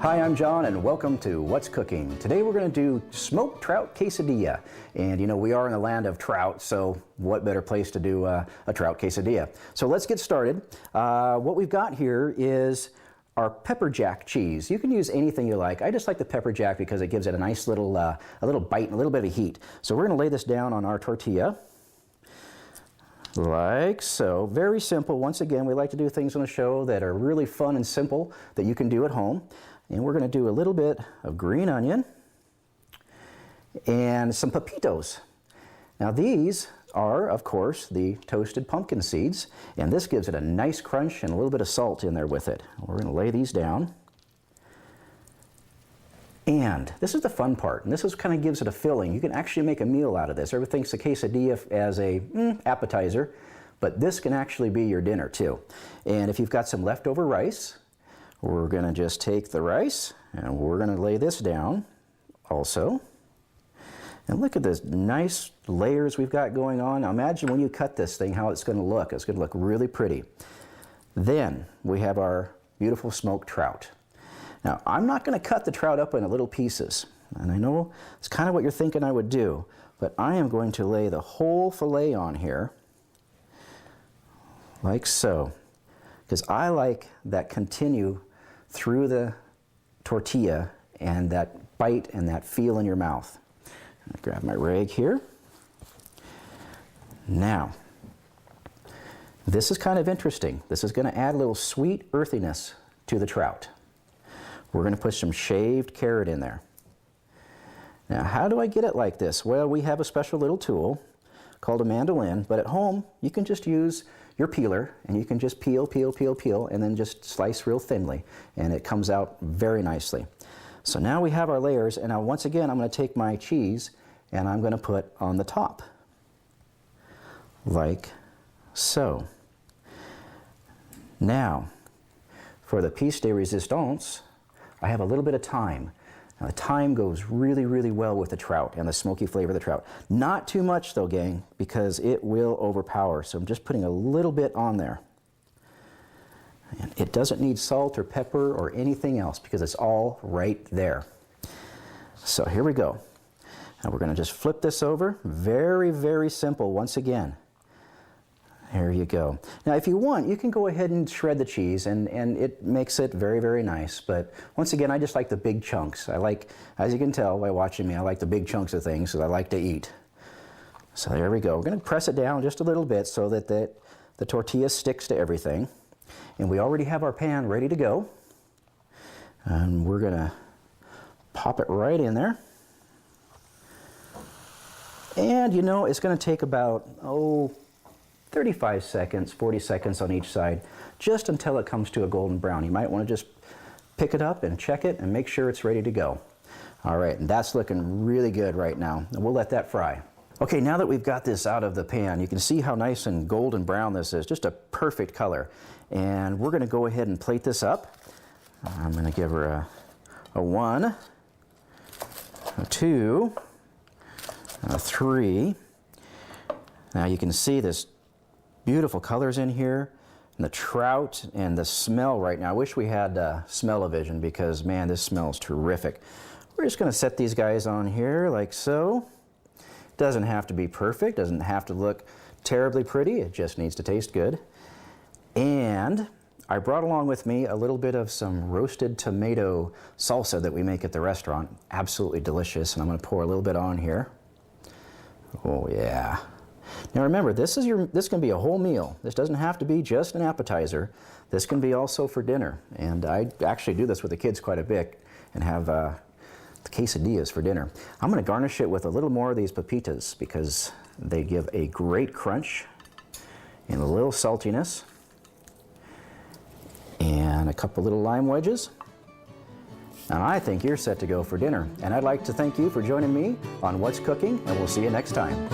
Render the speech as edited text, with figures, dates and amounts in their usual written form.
Hi, I'm John and welcome to What's Cooking. Today we're going to do smoked trout quesadilla. And you know, we are in the land of trout, so what better place to do a trout quesadilla. So let's get started. What we've got here is our pepper jack cheese. You can use anything you like. I just like the pepper jack because it gives it a nice little, a little bite and a little bit of heat. So we're going to lay this down on our tortilla. Like so. Very simple. Once again, we like to do things on the show that are really fun and simple that you can do at home. And we're going to do a little bit of green onion and some pepitos. Now these are, of course, the toasted pumpkin seeds, and this gives it a nice crunch and a little bit of salt in there with it. We're going to lay these down. And this is the fun part, and this is kind of gives it a filling. You can actually make a meal out of this. Everybody thinks the quesadilla as a appetizer, but this can actually be your dinner too. And if you've got some leftover rice, we're going to just take the rice and we're going to lay this down also. And look at this nice layers we've got going on. Now imagine when you cut this thing how it's going to look. It's going to look really pretty. Then we have our beautiful smoked trout. Now I'm not going to cut the trout up into little pieces. And I know it's kind of what you're thinking I would do, but I am going to lay the whole fillet on here like so. Because I like that continue through the tortilla and that bite and that feel in your mouth. I grab my rag here. Now, this is kind of interesting. This is going to add a little sweet earthiness to the trout. We're going to put some shaved carrot in there. Now, how do I get it like this? Well, we have a special little tool called a mandolin, but at home you can just use your peeler and you can just peel, and then just slice real thinly, and it comes out very nicely. So now we have our layers, and now once again I'm going to take my cheese and I'm going to put on the top like so. Now for the piece de resistance, I have a little bit of thyme. Now, the thyme goes really, really well with the trout and the smoky flavor of the trout. Not too much though, gang, because it will overpower. So I'm just putting a little bit on there. And it doesn't need salt or pepper or anything else because it's all right there. So here we go. Now we're going to just flip this over. Very, very simple once again. There you go. Now if you want, you can go ahead and shred the cheese and it makes it very, very nice. But once again, I just like the big chunks. I like, as you can tell by watching me, I like the big chunks of things that I like to eat. So there we go. We're going to press it down just a little bit so that the tortilla sticks to everything. And we already have our pan ready to go. And we're going to pop it right in there. And you know, it's going to take about, 35 seconds, 40 seconds on each side, just until it comes to a golden brown. You might want to just pick it up and check it and make sure it's ready to go. All right, and that's looking really good right now. And we'll let that fry. Okay, now that we've got this out of the pan, you can see how nice and golden brown this is, just a perfect color. And we're going to go ahead and plate this up. I'm going to give her a 1, a 2, a 3. Now you can see this beautiful colors in here, and the trout and the smell right now. I wish we had smell-o-vision because, man, this smells terrific. We're just going to set these guys on here like so. Doesn't have to be perfect, doesn't have to look terribly pretty, it just needs to taste good. And I brought along with me a little bit of some roasted tomato salsa that we make at the restaurant. Absolutely delicious, and I'm going to pour a little bit on here. Oh yeah. Now remember, this can be a whole meal. This doesn't have to be just an appetizer. This can be also for dinner. And I actually do this with the kids quite a bit and have the quesadillas for dinner. I'm going to garnish it with a little more of these pepitas because they give a great crunch and a little saltiness. And a couple little lime wedges. And I think you're set to go for dinner. And I'd like to thank you for joining me on What's Cooking, and we'll see you next time.